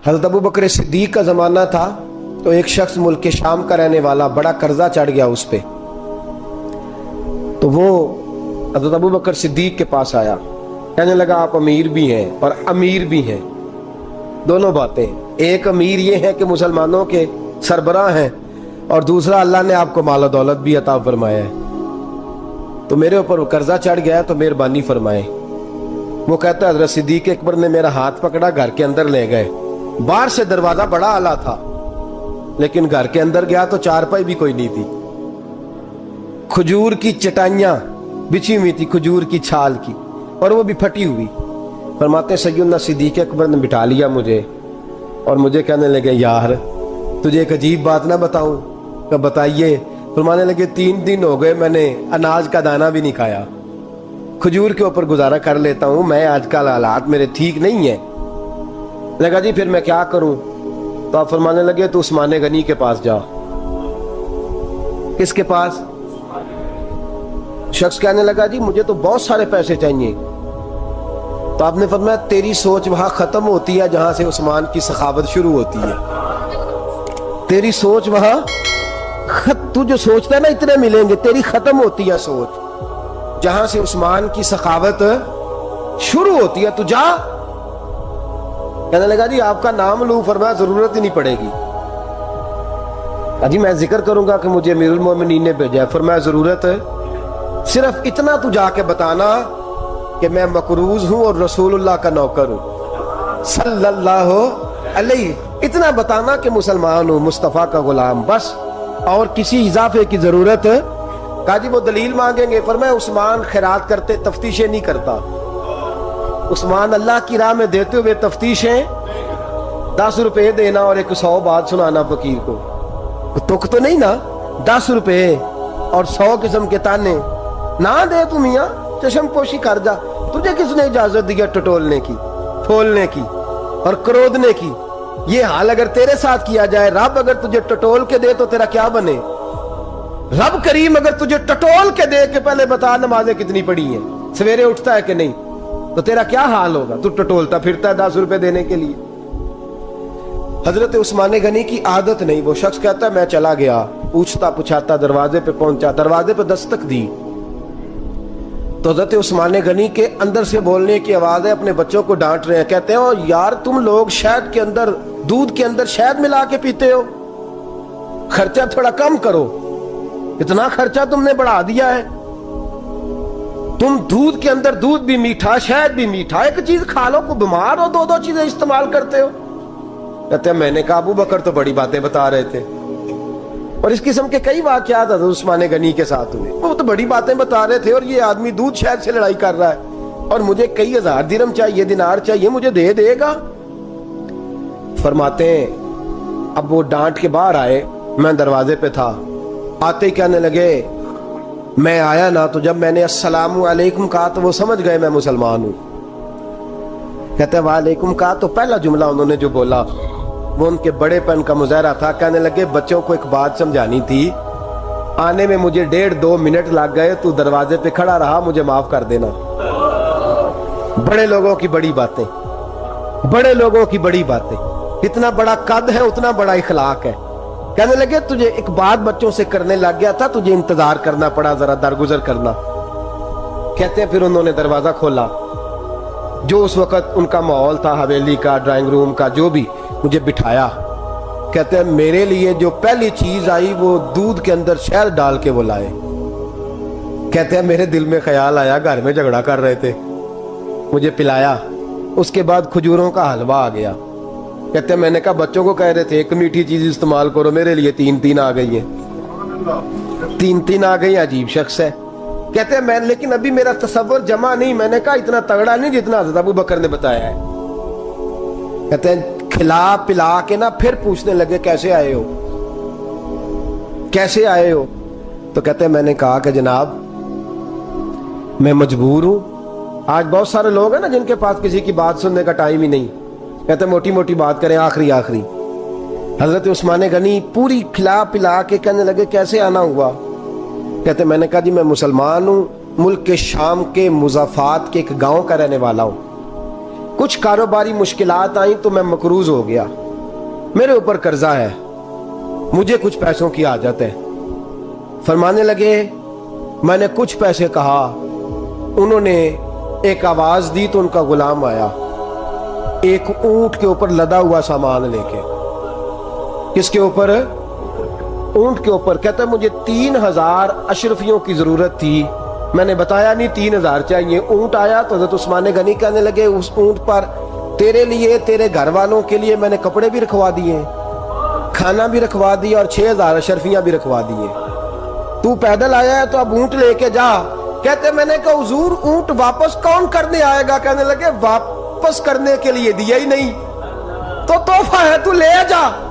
حضرت ابو بکر صدیق کا زمانہ تھا تو ایک شخص ملک کے شام کا رہنے والا، بڑا قرضہ چڑھ گیا اس پہ، تو وہ حضرت ابو بکر صدیق کے پاس آیا، کہنے لگا آپ امیر بھی ہیں اور امیر بھی ہیں، دونوں باتیں، ایک امیر یہ ہے کہ مسلمانوں کے سربراہ ہیں، اور دوسرا اللہ نے آپ کو مال و دولت بھی عطا فرمایا ہے، تو میرے اوپر قرضہ چڑھ گیا تو مہربانی فرمائیں۔ وہ کہتا ہے حضرت صدیق اکبر نے میرا ہاتھ پکڑا، گھر کے اندر لے گئے، باہر سے دروازہ بڑا اعلیٰ تھا لیکن گھر کے اندر گیا تو چارپائی بھی کوئی نہیں تھی، کھجور کی چٹائیاں بچھی ہوئی تھی، کھجور کی چھال کی، اور وہ بھی پھٹی ہوئی۔ فرماتے ہیں سیدنا صدیق اکبر نے بٹھا لیا مجھے اور مجھے کہنے لگے یار تجھے ایک عجیب بات نہ بتاؤں؟ کہ بتائیے۔ فرمانے لگے 3 دن ہو گئے میں نے اناج کا دانہ بھی نہیں کھایا، کھجور کے اوپر گزارا کر لیتا ہوں، میں آج کل حالات میرے ٹھیک نہیں ہیں۔ لگا جی پھر میں کیا کروں؟ تو آپ فرمانے لگے تو عثمان غنی کے پاس جا۔ کس کے پاس؟ شخص کہنے لگا جی مجھے تو بہت سارے پیسے چاہیے۔ تو آپ نے فرمایا تیری سوچ وہاں ختم ہوتی ہے جہاں سے عثمان کی سخاوت شروع ہوتی ہے، تیری سوچ وہاں تو جو سوچتا ہے نا اتنے ملیں گے، تیری ختم ہوتی ہے سوچ جہاں سے عثمان کی سخاوت شروع ہوتی ہے، تو جا۔ کہنے لگا جی آپ کا نام لوں؟ فرمایا ضرورت ہی نہیں پڑے گی۔ جی میں ذکر کروں گا کہ مجھے امیر المومنین نے بھیجا ہے۔ فرمایا ضرورت ہے، صرف اتنا تو جا کے بتانا کہ میں مقروض ہوں اور رسول اللہ کا نوکر ہوں صلی اللہ علیہ، اتنا بتانا کہ مسلمان ہوں، مصطفیٰ کا غلام، بس، اور کسی اضافے کی ضرورت۔ کہا جی وہ دلیل مانگیں گے؟ فرمایا عثمان خیرات کرتے تفتیشیں نہیں کرتا، عثمان اللہ کی راہ میں دیتے ہوئے تفتیشیں 10 روپے دینا اور 100 بات سنانا فقیر کو، تک تو نہیں نا، 10 روپے اور 100 قسم کے تانے نہ دے تو میاں چشم پوشی کر جا۔ تجھے کس نے اجازت دیا ٹٹولنے کی، پھولنے کی اور کرودنے کی؟ یہ حال اگر تیرے ساتھ کیا جائے، رب اگر تجھے ٹٹول کے دے تو تیرا کیا بنے؟ رب کریم اگر تجھے ٹٹول کے دے کہ پہلے بتا نمازیں کتنی پڑھی ہیں، سویرے اٹھتا ہے کہ نہیں، تو تیرا کیا حال ہوگا؟ تو ٹٹولتا پھرتا ہے 10 روپے دینے کے لیے۔ حضرت عثمان غنی کی عادت نہیں، وہ شخص کہتا ہے میں چلا گیا، پوچھتا پچھاتا دروازے پہ پہنچا، دروازے پہ دستک دی تو حضرت عثمان غنی کے اندر سے بولنے کی آواز ہے، اپنے بچوں کو ڈانٹ رہے ہیں، کہتے ہیں او یار تم لوگ شہد کے اندر، دودھ کے اندر شہد ملا کے پیتے ہو، خرچہ تھوڑا کم کرو، اتنا خرچہ تم نے بڑھا دیا ہے، تم دودھ کے اندر دودھ بھی میٹھا شہد بھی میٹھا، ایک چیز کھا لو، کو بیمار ہو 2 چیزیں استعمال کرتے ہو۔ کہتے ہیں میں نے کہا ابو بکر تو بڑی باتیں بتا رہے تھے، اور اس قسم کے کئی واقعات حضرت عثمان غنی کے ساتھ ہوئے، وہ تو بڑی باتیں بتا رہے تھے، اور یہ آدمی دودھ شہد سے لڑائی کر رہا ہے اور مجھے کئی ہزار درہم چاہیے، دینار چاہیے، مجھے دے گا؟ فرماتے ہیں اب وہ ڈانٹ کے باہر آئے، میں دروازے پہ تھا، آتے ہی کہنے لگے میں آیا نا تو جب میں نے السلام علیکم کہا تو وہ سمجھ گئے میں مسلمان ہوں۔ کہتے ہیں وعلیکم کہا تو پہلا جملہ انہوں نے جو بولا وہ ان کے بڑے پن کا مظاہرہ تھا۔ کہنے لگے بچوں کو ایک بات سمجھانی تھی، آنے میں مجھے 1.5-2 منٹ لگ گئے، تو دروازے پہ کھڑا رہا، مجھے معاف کر دینا۔ بڑے لوگوں کی بڑی باتیں، بڑے لوگوں کی بڑی باتیں، اتنا بڑا قد ہے اتنا بڑا اخلاق ہے۔ کہنے لگے تجھے ایک بات بچوں سے کرنے لگ گیا تھا، تجھے انتظار کرنا پڑا، ذرا درگزر کرنا۔ کہتے ہیں پھر انہوں نے دروازہ کھولا، جو اس وقت ان کا ماحول تھا، حویلی کا، ڈرائنگ روم کا، جو بھی، مجھے بٹھایا۔ کہتے ہیں میرے لیے جو پہلی چیز آئی وہ دودھ کے اندر شہد ڈال کے وہ لائے۔ کہتے ہیں میرے دل میں خیال آیا گھر میں جھگڑا کر رہے تھے، مجھے پلایا، اس کے بعد کھجوروں کا حلوہ آ گیا۔ کہتے ہیں میں نے کہا بچوں کو کہہ رہے تھے ایک میٹھی چیز استعمال کرو، میرے لیے 3 آ گئی ہیں، 3 آ گئی، عجیب شخص ہے۔ کہتے ہیں میں لیکن ابھی میرا تصور جمع نہیں، میں نے کہا اتنا تگڑا نہیں جتنا حضرت ابو بکر نے بتایا ہے۔ کہتے ہیں کھلا پلا کے نا پھر پوچھنے لگے کیسے آئے ہو، کیسے آئے ہو؟ تو کہتے ہیں میں نے کہا کہ جناب میں مجبور ہوں، آج بہت سارے لوگ ہیں نا جن کے پاس کسی کی بات سننے کا ٹائم ہی نہیں، کہتے ہیں موٹی موٹی بات کریں، آخری۔ حضرت عثمان غنی پوری کھلا پلا کے کہنے لگے کیسے آنا ہوا؟ کہتے ہیں میں نے کہا جی میں مسلمان ہوں، ملک کے شام کے مضافات کے ایک گاؤں کا رہنے والا ہوں، کچھ کاروباری مشکلات آئیں تو میں مقروض ہو گیا، میرے اوپر قرضہ ہے، مجھے کچھ پیسوں کی حاجت ہے۔ فرمانے لگے میں نے کچھ پیسے کہا، انہوں نے ایک آواز دی تو ان کا غلام آیا ایک اونٹ کے اوپر لدا ہوا سامان لے کے۔ کس کے اوپر؟ اونٹ کے اوپر۔ کہتا ہے مجھے 3000 اشرفیوں کی ضرورت تھی، میں نے بتایا نہیں 3000 چاہیے۔ اونٹ آیا تو حضرت عثمان غنی کہنے لگے اس اونٹ پر تیرے لیے، تیرے گھر والوں کے لیے میں نے کپڑے بھی رکھوا دیے، کھانا بھی رکھوا دیا اور 6000 اشرفیاں بھی رکھوا دیے، تو پیدل آیا ہے تو اب اونٹ لے کے جا۔ کہتے میں نے کہا حضور اونٹ واپس کون کرنے آئے گا؟ کہنے لگے واپس کرنے کے لیے دیا ہی نہیں تو تحفہ ہے، تو لے جا۔